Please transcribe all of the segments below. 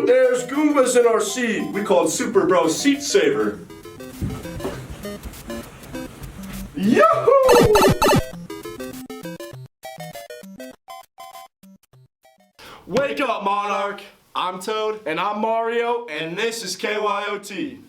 There's Goombas in our seat. We call it Super Bro Seat Saver. Yahoo! Wake up, Monarch! I'm Toad. And I'm Mario, And this is KYOT.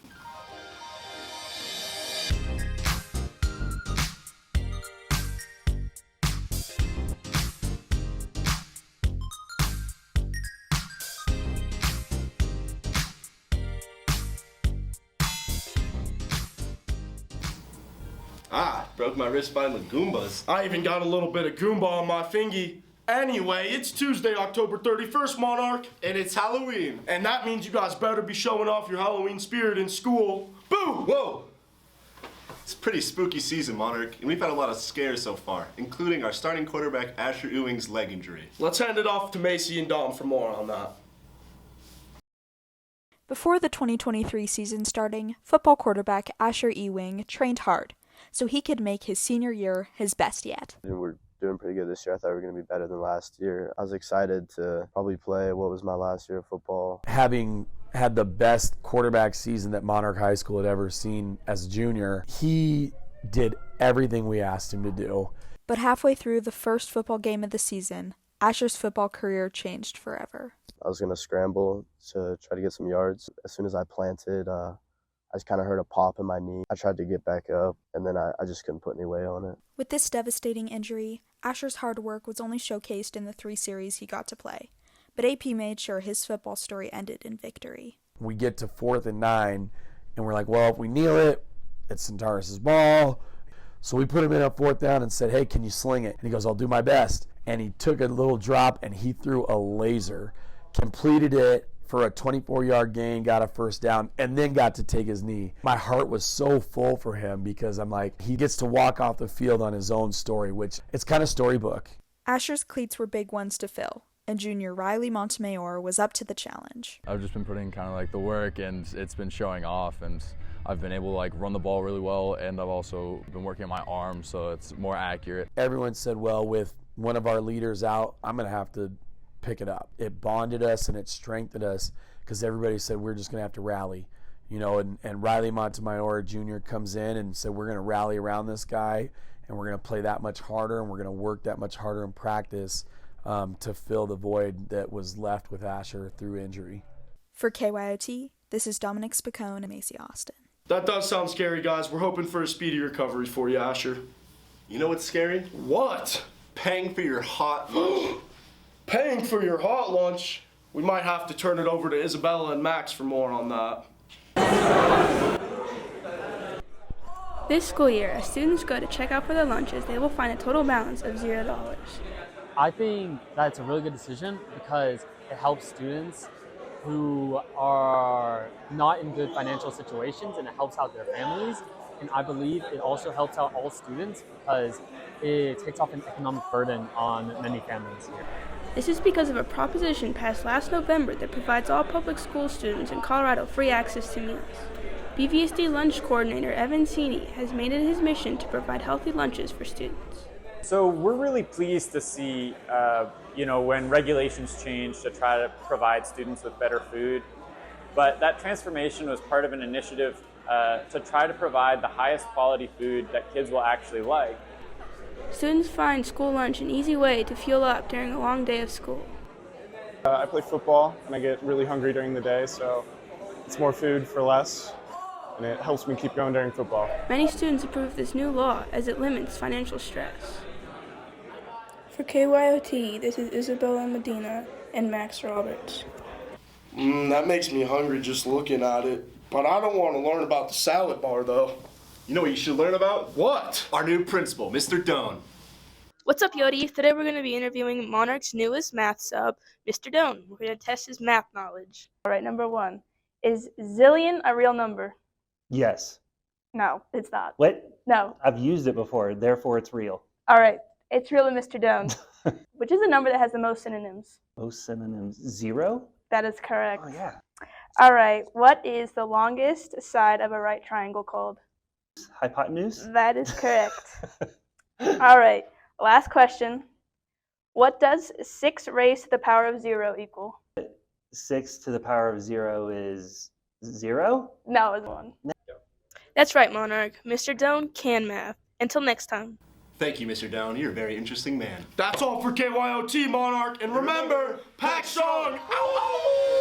Broke my wrist fighting the Goombas. I even got a little bit of Goomba on my fingy. Anyway, it's Tuesday, October 31st, Monarch. And it's Halloween. And that means you guys better be showing off your Halloween spirit in school. Boo! Whoa! It's a pretty spooky season, Monarch, and we've had a lot of scares so far, including our starting quarterback Asher Ewing's leg injury. Let's hand it off to Macy and Dom for more on that. Before the 2023 season starting, football quarterback Asher Ewing trained hard so he could make his senior year his best yet. We're doing pretty good this year. I thought we were going to be better than last year. I was excited to probably play what was my last year of football. Having had the best quarterback season that Monarch High School had ever seen as a junior, he did everything we asked him to do. But halfway through the first football game of the season, Asher's football career changed forever. I was going to scramble to try to get some yards. As soon as I planted, I just kind of heard a pop in my knee. I tried to get back up, and then I just couldn't put any weight on it. With this devastating injury, Asher's hard work was only showcased in the 3 series he got to play. But AP made sure his football story ended in victory. We get to 4th and 9, and we're like, well, if we kneel it, it's Centaurus' ball. So we put him in a 4th down and said, hey, can you sling it? And he goes, I'll do my best. And he took a little drop, and he threw a laser, completed it for a 24-yard gain, got a first down, and then got to take his knee. My heart was so full for him because I'm like, he gets to walk off the field on his own story, which it's kind of storybook. Asher's cleats were big ones to fill, and junior Riley Montemayor was up to the challenge. I've just been putting kind of like the work, and it's been showing off, and I've been able to like run the ball really well, and I've also been working on my arm so it's more accurate. Everyone said, well, with one of our leaders out, I'm going to have to pick it up. It bonded us and it strengthened us because everybody said we're just going to have to rally, and Riley Montemayor Jr. comes in and said we're going to rally around this guy and we're going to play that much harder and we're going to work that much harder in practice to fill the void that was left with Asher through injury. For KYOT, this is Dominic Spicone and Macy Austin. That does sound scary, guys. We're hoping for a speedy recovery for you, Asher. You know what's scary? What? Paying for your hot lunch. Paying for your hot lunch? We might have to turn it over to Isabella and Max for more on that. This school year, as students go to check out for their lunches, they will find a total balance of $0. I think that's a really good decision because it helps students who are not in good financial situations, and it helps out their families. And I believe it also helps out all students because it takes off an economic burden on many families here. This is because of a proposition passed last November that provides all public school students in Colorado free access to meals. BVSD lunch coordinator Evan Sini has made it his mission to provide healthy lunches for students. So we're really pleased to see, when regulations change to try to provide students with better food. But that transformation was part of an initiative to try to provide the highest quality food that kids will actually like. Students find school lunch an easy way to fuel up during a long day of school. I play football and I get really hungry during the day, so it's more food for less, and it helps me keep going during football. Many students approve this new law as it limits financial stress. For KYOT, this is Isabella Medina and Max Roberts. That makes me hungry just looking at it, but I don't want to learn about the salad bar though. You know what you should learn about? What? Our new principal, Mr. Doan. What's up, Yotes? Today we're going to be interviewing Monarch's newest math sub, Mr. Doan. We're going to test his math knowledge. All right, number 1. Is zillion a real number? Yes. No, it's not. What? No. I've used it before, therefore it's real. All right, it's real, Mr. Doan. Which is the number that has the most synonyms? Most synonyms. 0? That is correct. Oh, yeah. All right, what is the longest side of a right triangle called? Hypotenuse? That is correct. All right, last question. What does 6 raised to the power of 0 equal? 6 to the power of 0 is 0? No, it was 1. That's right, Monarch. Mr. Doan can math. Until next time. Thank you, Mr. Doan. You're a very interesting man. That's all for KYOT, Monarch. And remember, pack strong. Ow, ow!